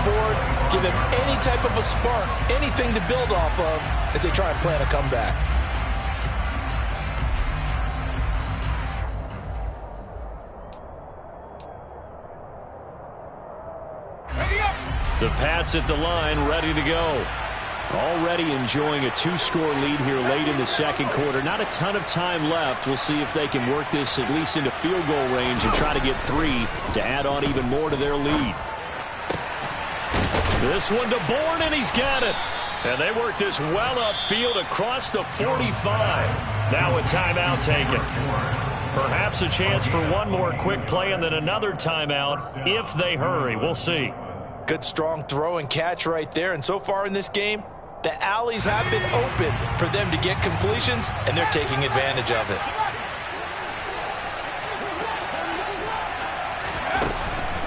board, give him any type of a spark, anything to build off of as they try and plan a comeback. The Pats at the line, ready to go. Already enjoying a 2-score lead here late in the second quarter. Not a ton of time left. We'll see if they can work this at least into field goal range and try to get 3 to add on even more to their lead. This one to Bourne, and he's got it. And they work this well upfield across the 45. Now a timeout taken. Perhaps a chance for one more quick play and then another timeout if they hurry. We'll see. Good, strong throw and catch right there. And so far in this game, the alleys have been open for them to get completions, and they're taking advantage of it.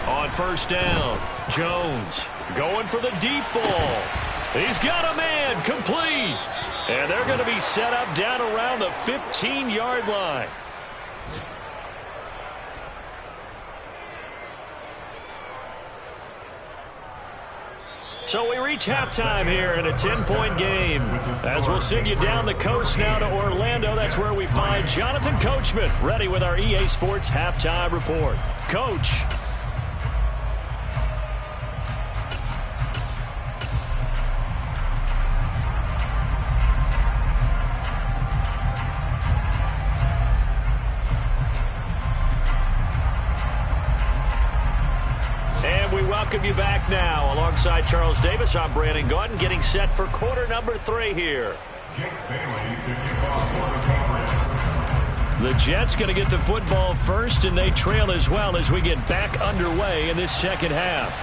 On first down, Jones going for the deep ball. He's got a man, complete. And they're going to be set up down around the 15-yard line. So we reach halftime here in a 10-point game. As we'll send you down the coast now to Orlando, that's where we find Jonathan Coachman, ready with our EA Sports Halftime Report. Coach. Welcome you back now. Alongside Charles Davis, I'm Brandon Gaudin, getting set for quarter number 3 here. The Jets going to get the football first, and they trail as well as we get back underway in this second half.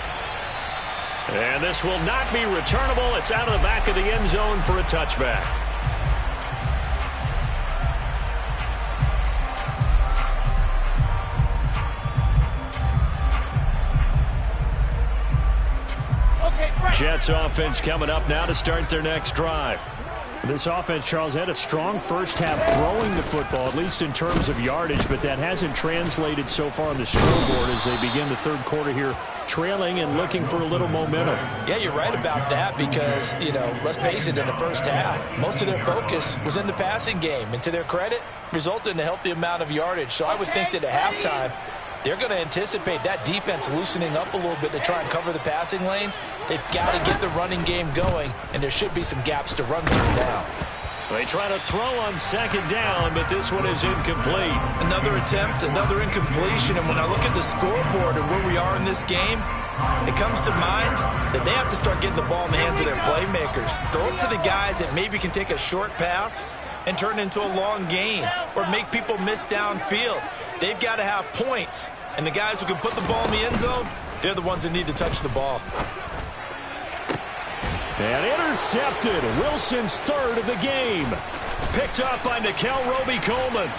And this will not be returnable. It's out of the back of the end zone for a touchback. Jets offense coming up now to start their next drive. This offense, Charles, had a strong first half throwing the football, at least in terms of yardage, but that hasn't translated so far on the scoreboard as they begin the third quarter here, trailing and looking for a little momentum. Yeah, you're right about that because, let's face it, in the first half, most of their focus was in the passing game. And to their credit, resulted in a healthy amount of yardage. So I would think that at halftime, they're going to anticipate that defense loosening up a little bit to try and cover the passing lanes. They've got to get the running game going, and there should be some gaps to run through now. They try to throw on second down, but this one is incomplete. Another attempt, another incompletion, and when I look at the scoreboard and where we are in this game, it comes to mind that they have to start getting the ball in the hands of their playmakers. Throw it to the guys that maybe can take a short pass and turn it into a long gain or make people miss downfield. They've got to have points, and the guys who can put the ball in the end zone, they're the ones that need to touch the ball. And intercepted. Wilson's third of the game. Picked up by Nickel Roby-Coleman.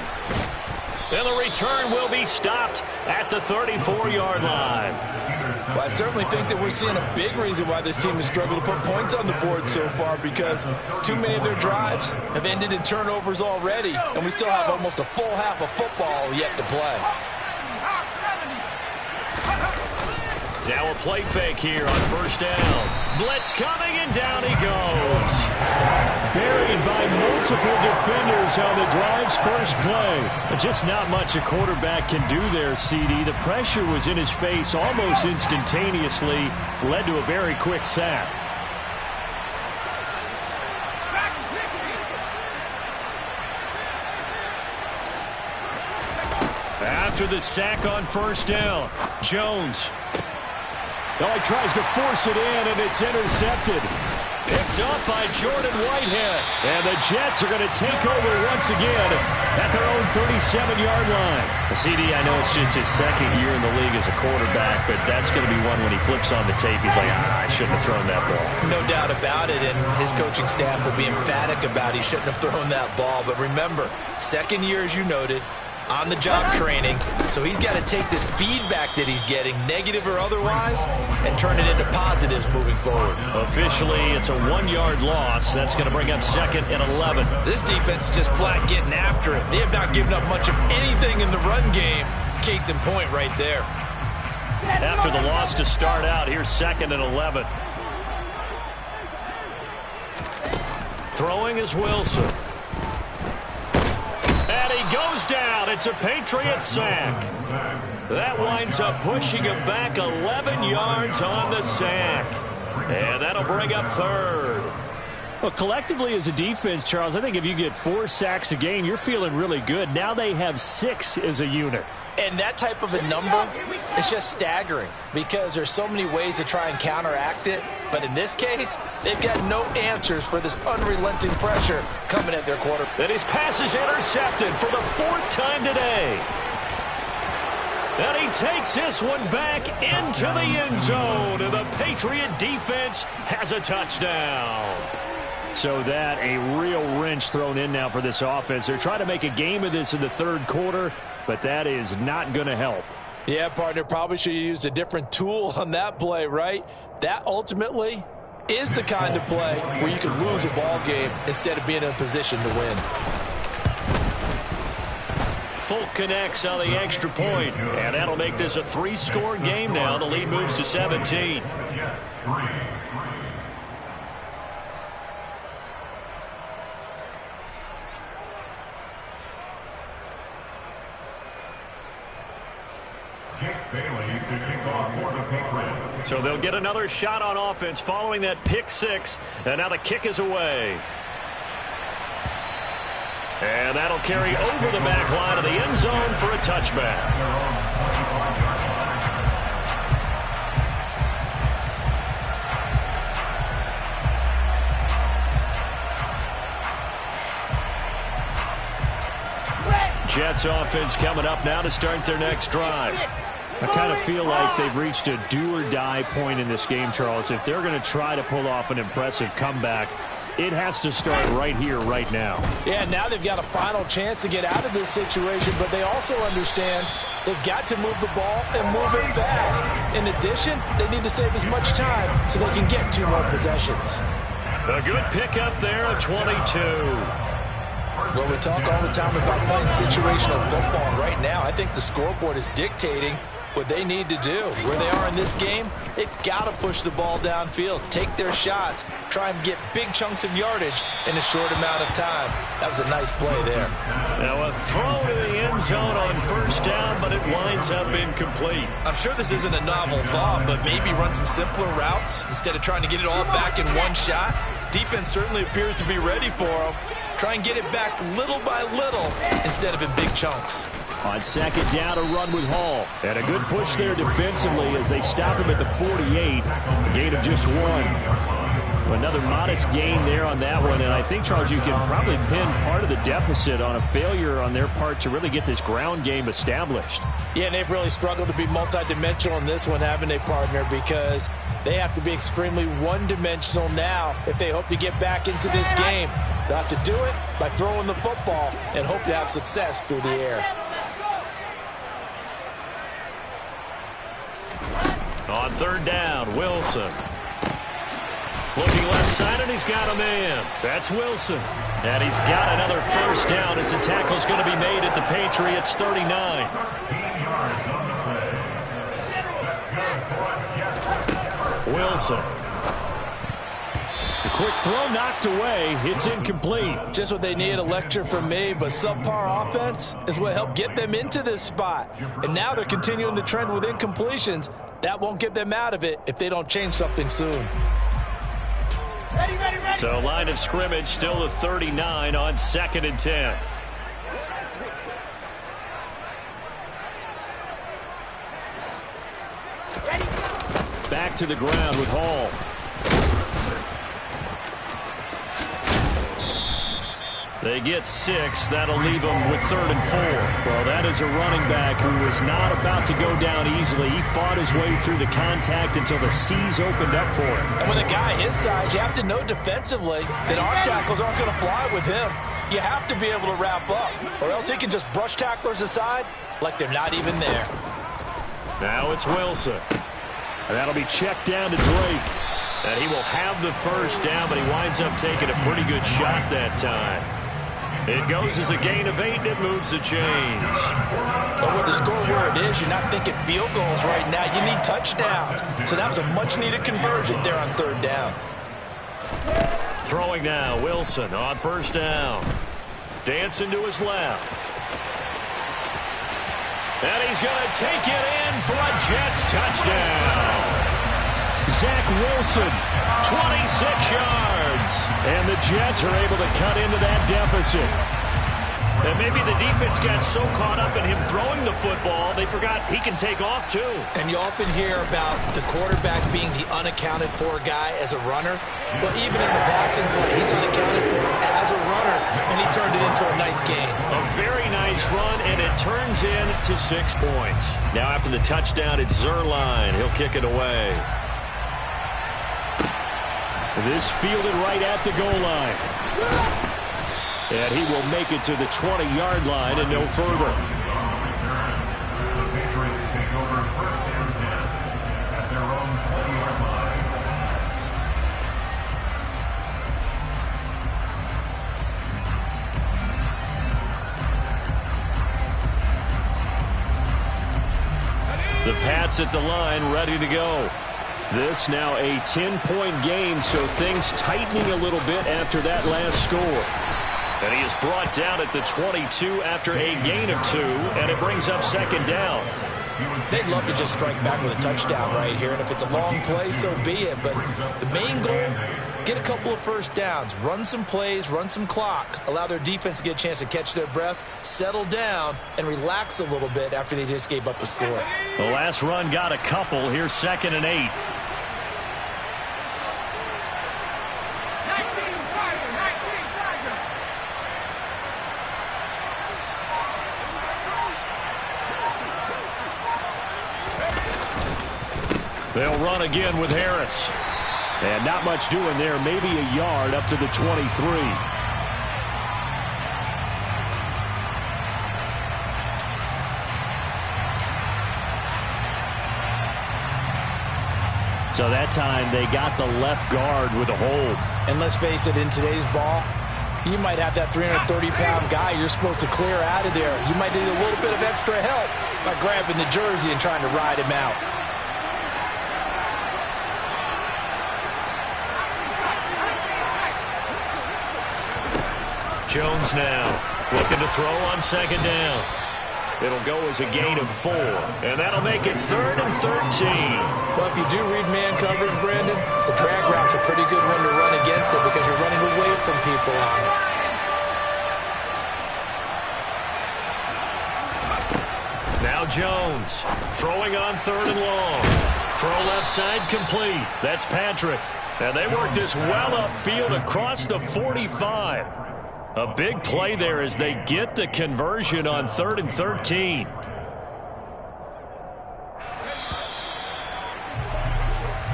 And the return will be stopped at the 34-yard line. Well, I certainly think that we're seeing a big reason why this team has struggled to put points on the board so far, because too many of their drives have ended in turnovers already, and we still have almost a full half of football yet to play. Now a play fake here on first down. Blitz coming, and down he goes. Buried by multiple defenders on the drive's first play. Just not much a quarterback can do there, CD. The pressure was in his face almost instantaneously. Led to a very quick sack. After the sack on first down, Jones. Oh, he tries to force it in, and it's intercepted. Picked up by Jordan Whitehead. And the Jets are going to take over once again at their own 37-yard line. CD, I know it's just his second year in the league as a quarterback, but that's going to be one when he flips on the tape, he's like, I shouldn't have thrown that ball. No doubt about it, and his coaching staff will be emphatic about he shouldn't have thrown that ball. But remember, second year, as you noted, on-the-job training, so he's got to take this feedback that he's getting, negative or otherwise, and turn it into positives moving forward. Officially, it's a 1-yard loss. That's going to bring up second and 11. This defense is just flat getting after it. They have not given up much of anything in the run game. Case in point right there. After the loss to start out, here's 2nd and 11. Throwing is Wilson. And he goes down. It's a Patriot sack. That winds up pushing him back 11 yards on the sack. And that'll bring up 3rd. Well, collectively as a defense, Charles, I think if you get 4 sacks a game, you're feeling really good. Now they have 6 as a unit. And that type of a number is just staggering because there's so many ways to try and counteract it. But in this case, they've got no answers for this unrelenting pressure coming at their quarterback. And his pass is intercepted for the 4th time today. And he takes this one back into the end zone. And the Patriot defense has a touchdown. So that a real wrench thrown in now for this offense. They're trying to make a game of this in the 3rd quarter, but that is not going to help. Yeah, partner, probably should have used a different tool on that play, right? That ultimately is the kind of play where you could lose a ball game instead of being in a position to win. Folk connects on the extra point, and that'll make this a 3-score game now. The lead moves to 17. So they'll get another shot on offense following that pick 6, and now the kick is away. And that'll carry over the back line of the end zone for a touchback. Jets offense coming up now to start their next drive. I kind of feel like they've reached a do-or-die point in this game, Charles. If they're going to try to pull off an impressive comeback, it has to start right here, right now. Yeah, now they've got a final chance to get out of this situation, but they also understand they've got to move the ball and move it fast. In addition, they need to save as much time so they can get 2 more possessions. A good pickup there at 22. Well, we talk all the time about playing situational football. Right now, I think the scoreboard is dictating what they need to do. Where they are in this game, they've got to push the ball downfield, take their shots, try and get big chunks of yardage in a short amount of time. That was a nice play there. Now a throw to the end zone on 1st down, but it winds up incomplete. I'm sure this isn't a novel thought, but maybe run some simpler routes instead of trying to get it all back in one shot. Defense certainly appears to be ready for them. Try and get it back little by little instead of in big chunks. On 2nd down, a run with Hall. And a good push there defensively as they stop him at the 48. A gain of just 1. Another modest gain there on that one. And I think, Charles, you can probably pin part of the deficit on a failure on their part to really get this ground game established. Yeah, and they've really struggled to be multidimensional in this one, haven't they, partner? Because they have to be extremely one-dimensional now if they hope to get back into this game. They'll have to do it by throwing the football and hope to have success through the air. On 3rd down, Wilson. Looking left side, and he's got a man. That's Wilson. And he's got another 1st down as the tackle's going to be made at the Patriots' 39. Wilson. The quick throw knocked away. It's incomplete. Just what they need, a lecture from me, but subpar offense is what helped get them into this spot. And now they're continuing the trend with incompletions. That won't get them out of it if they don't change something soon. So line of scrimmage still the 39 on 2nd and 10. Back to the ground with Hall. They get 6. That'll leave them with 3rd and 4. Well, that is a running back who was not about to go down easily. He fought his way through the contact until the C's opened up for him. And with a guy his size, you have to know defensively that arm tackles aren't going to fly with him. You have to be able to wrap up, or else he can just brush tacklers aside like they're not even there. Now it's Wilson. And that'll be checked down to Drake. And he will have the 1st down, but he winds up taking a pretty good shot that time. It goes as a gain of 8, and it moves the chains. But with the score where it is, you're not thinking field goals right now. You need touchdowns. So that was a much-needed conversion there on 3rd down. Throwing now, Wilson on 1st down. Dancing to his left. And he's going to take it in for a Jets touchdown. Zach Wilson, 26 yards. and the Jets are able to cut into that deficit. And maybe the defense got so caught up in him throwing the football, they forgot he can take off too. And you often hear about the quarterback being the unaccounted for guy as a runner. Well, even in the passing play, he's unaccounted for as a runner, and he turned it into a nice game. A very nice run, and it turns into 6 points. Now after the touchdown, it's Zuerlein. He'll kick it away. This fielded right at the goal line. And he will make it to the 20-yard line and no further. The Pats at the line, ready to go. This now a 10-point game, so things tightening a little bit after that last score. And he is brought down at the 22 after a gain of 2, and it brings up 2nd down. They'd love to just strike back with a touchdown right here, and if it's a long play, so be it. But the main goal, get a couple of 1st downs, run some plays, run some clock, allow their defense to get a chance to catch their breath, settle down, and relax a little bit after they just gave up a score. The last run got a couple. Here's 2nd and 8. They'll run again with Harris. And not much doing there. Maybe a yard up to the 23. So that time they got the left guard with a hold. And let's face it, in today's ball, you might have that 330-pound guy you're supposed to clear out of there. You might need a little bit of extra help by grabbing the jersey and trying to ride him out. Jones now looking to throw on 2nd down. It'll go as a gain of 4, and that'll make it 3rd and 13. Well, if you do read man coverage, Brandon, the drag route's a pretty good one to run against it because you're running away from people on it. Now Jones throwing on 3rd and long. Throw left side complete. That's Patrick. And they work this well upfield across the 45. A big play there as they get the conversion on 3rd and 13.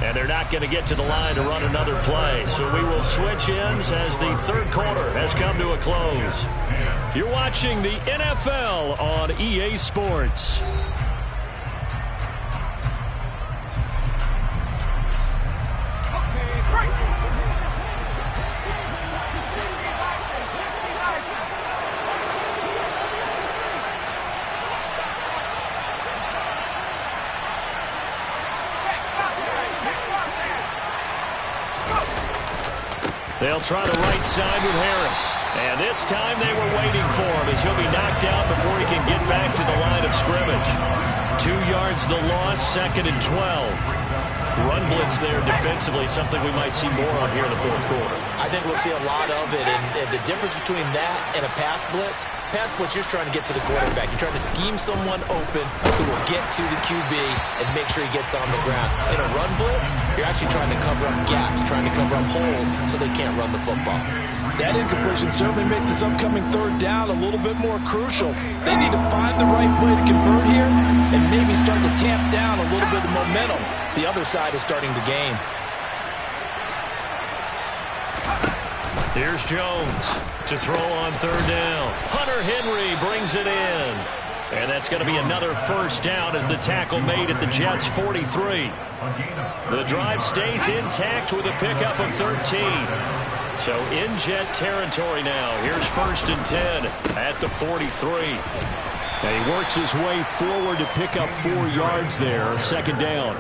And they're not going to get to the line to run another play. So we will switch ends as the 3rd quarter has come to a close. You're watching the NFL on EA Sports. They'll try the right side with Harris. And this time they were waiting for him as he'll be knocked down before he can get back to the line of scrimmage. 2 yards the loss, 2nd and 12. Run blitz there defensively, something we might see more of here in the 4th quarter. I think we'll see a lot of it. And the difference between that and a pass blitz, you're trying to get to the quarterback. You're trying to scheme someone open who will get to the QB and make sure he gets on the ground. In a run blitz, you're actually trying to cover up gaps, trying to cover up holes so they can't run the football. That incompletion certainly makes this upcoming 3rd down a little bit more crucial. They need to find the right play to convert here and maybe start to tamp down a little bit of momentum. The other side is starting to gain. Here's Jones to throw on 3rd down. Hunter Henry brings it in. And that's going to be another 1st down as the tackle made at the Jets' 43. The drive stays intact with a pickup of 13. So in Jet territory now. Here's 1st and 10 at the 43. And he works his way forward to pick up 4 yards there. 2nd down.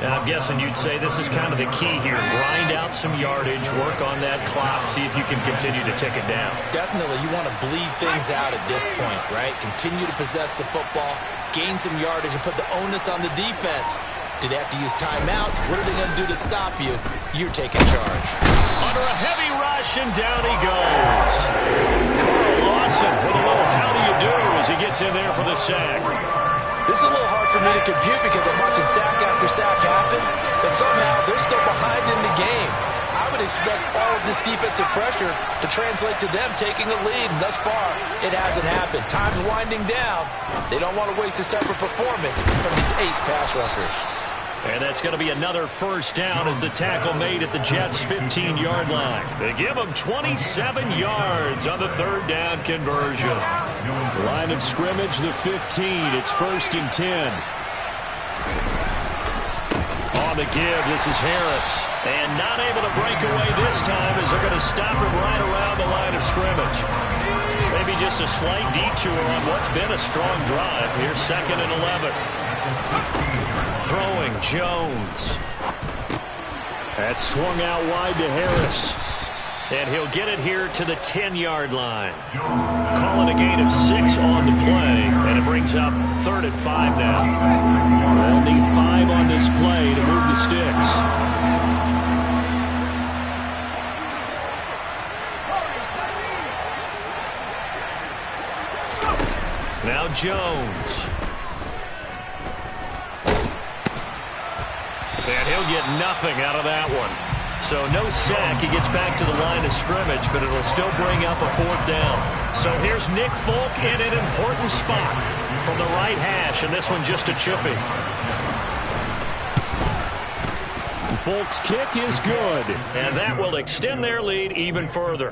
And I'm guessing you'd say this is kind of the key here. Grind out some yardage, work on that clock, see if you can continue to tick it down. Definitely, you want to bleed things out at this point, right? Continue to possess the football, gain some yardage, and put the onus on the defense. Do they have to use timeouts? What are they going to do to stop you? You're taking charge. Under a heavy rush, and down he goes. Carl Lawson with a little how do you do as he gets in there for the sack. This is a little hard for me to compute because I'm watching sack after sack happen, but somehow they're still behind in the game. I would expect all of this defensive pressure to translate to them taking a lead, and thus far, it hasn't happened. Time's winding down. They don't want to waste this type of performance from these ace pass rushers. And that's going to be another 1st down as the tackle made at the Jets' 15-yard line. They give them 27 yards on the 3rd down conversion. Line of scrimmage, the 15. It's 1st and 10. On the give, this is Harris. And not able to break away this time as they're going to stop him right around the line of scrimmage. Maybe just a slight detour on what's been a strong drive. Here's 2nd and 11. Throwing Jones. That's swung out wide to Harris. And he'll get it here to the 10-yard line. Calling a gain of 6 on the play. And it brings up 3rd and 5 now. They'll need 5 on this play to move the sticks. Now Jones. And he'll get nothing out of that one. So no sack. He gets back to the line of scrimmage, but it'll still bring up a 4th down. So here's Nick Folk in an important spot from the right hash, and this one just a chippy. Folk's kick is good. And that will extend their lead even further.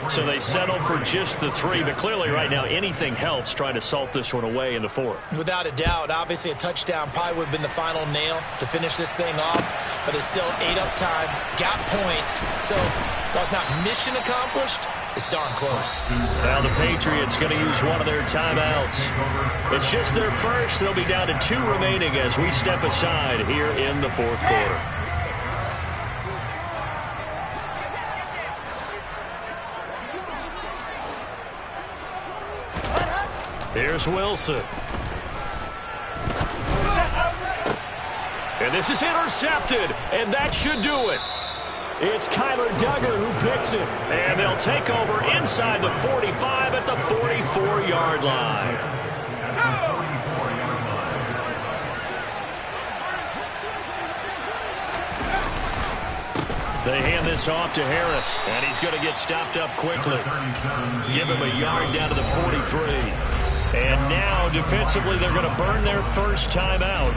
So they settle for just the 3, but clearly right now anything helps trying to salt this one away in the 4th. Without a doubt, obviously a touchdown probably would have been the final nail to finish this thing off, but it's still 8 up time, got points. So while it's not mission accomplished, it's darn close. Now the Patriots going to use one of their timeouts. It's just their first. They'll be down to 2 remaining as we step aside here in the 4th quarter. Here's Wilson. And this is intercepted, and that should do it. It's Kyler Duggar who picks it. And they'll take over inside the 45 at the 44-yard line. They hand this off to Harris, and he's going to get stopped up quickly. Give him a yard down to the 43. And now, defensively, they're going to burn their first timeout.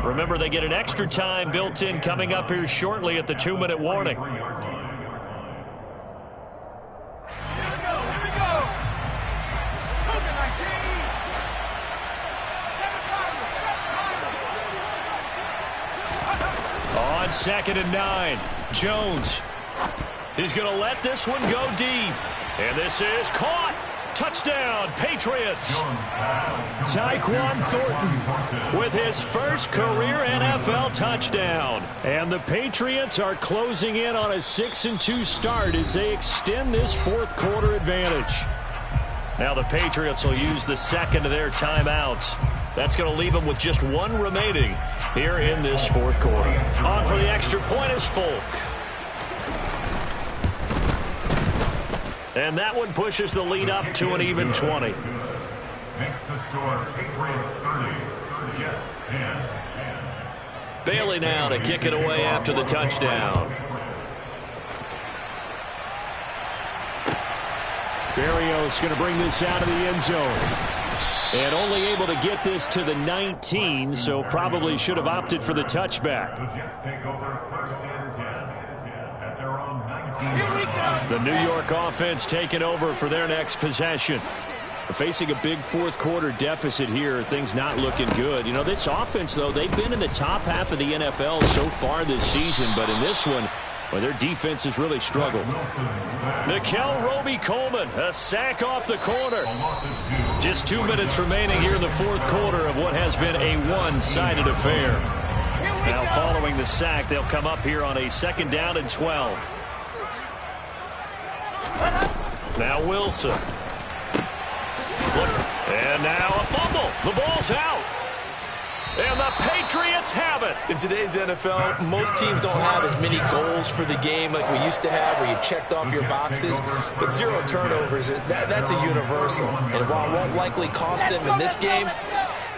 Remember, they get an extra time built in coming up here shortly at the 2-minute warning. On 2nd and 9, Jones. He's going to let this one go deep. And this is caught. Touchdown, Patriots. Tyquan Thornton with his first career NFL touchdown. And the Patriots are closing in on a 6-2 start as they extend this 4th quarter advantage. Now the Patriots will use the 2nd of their timeouts. That's going to leave them with just 1 remaining here in this 4th quarter. On for the extra point is Folk. And that one pushes the lead up to an even 20. Makes the score Patriots 30, Jets 10. Bailey now to kick it away after the touchdown. Berrios going to bring this out of the end zone. And only able to get this to the 19, so probably should have opted for the touchback. The Jets take over 1st and 10 at their own 19. The New York offense taking over for their next possession. Facing a big 4th quarter deficit here, things not looking good. You know, this offense, though, they've been in the top half of the NFL so far this season, but in this one, Well, their defense has really struggled. Nickel Roby-Coleman, a sack off the corner. Just 2 minutes remaining here in the fourth quarter of what has been a one-sided affair. Now following the sack, they'll come up here on a 2nd down and 12. Now Wilson. And now a fumble. The ball's out. And the Patriots have it. In today's NFL, most teams don't have as many goals for the game like we used to have, where you checked off your boxes. But 0 turnovers, that's a universal. And while it won't likely cost them in this game,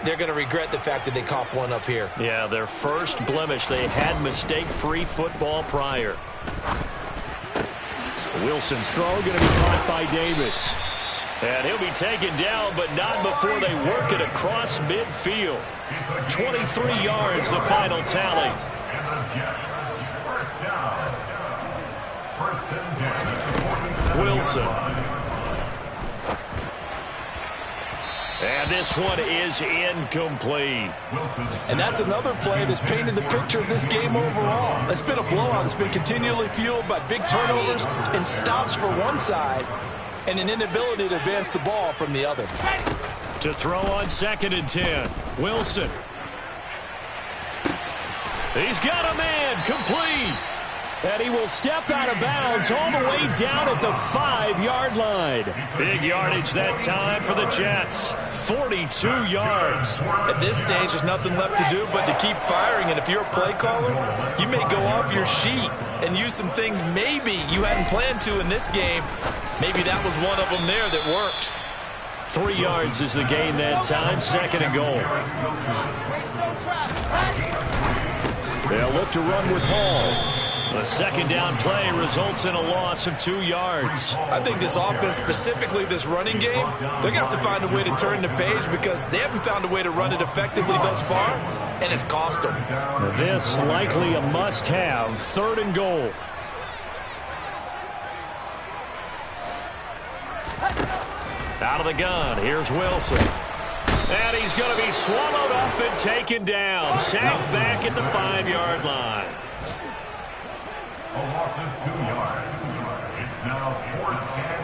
they're going to regret the fact that they coughed one up here. Yeah, their first blemish. They had mistake-free football prior. Wilson's throw going to be caught by Davis. And he'll be taken down, but not before they work it across midfield. 23 yards, the final tally. Wilson. And this one is incomplete. And that's another play that's painted the picture of this game overall. It's been a blowout. It's been continually fueled by big turnovers and stops for one side and an inability to advance the ball from the other. To throw on 2nd and 10. Wilson. He's got a man, complete. And he will step out of bounds all the way down at the 5-yard line. Big yardage that time for the Jets. 42 yards. At this stage, there's nothing left to do but to keep firing. And if you're a play caller, you may go off your sheet and use some things maybe you hadn't planned to in this game. Maybe that was one of them there that worked. 3 yards is the gain that time. 2nd and goal. They'll look to run with Hall. The 2nd down play results in a loss of 2 yards. I think this offense, specifically this running game, they're going to have to find a way to turn the page because they haven't found a way to run it effectively thus far, and it's cost them. This likely a must-have. 3rd and goal. Out of the gun, here's Wilson. And he's going to be swallowed up and taken down. Sacked back at the 5-yard line. A loss of 2 yards. It's now 4th and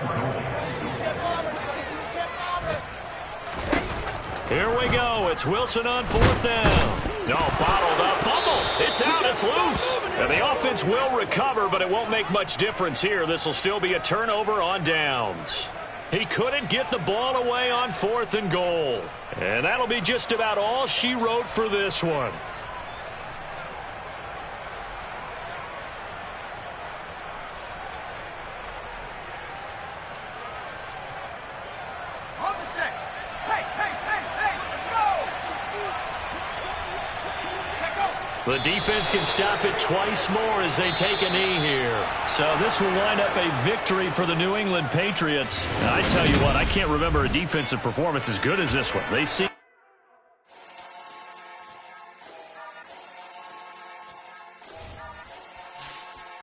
goal. Here we go. It's Wilson on 4th down. No, bottled up. Fumble. It's out. It's loose. And the offense will recover, but it won't make much difference here. This will still be a turnover on downs. He couldn't get the ball away on 4th and goal. And that'll be just about all she wrote for this one. The defense can stop it twice more as they take a knee here. So this will wind up a victory for the New England Patriots. And I tell you what, I can't remember a defensive performance as good as this one. They seem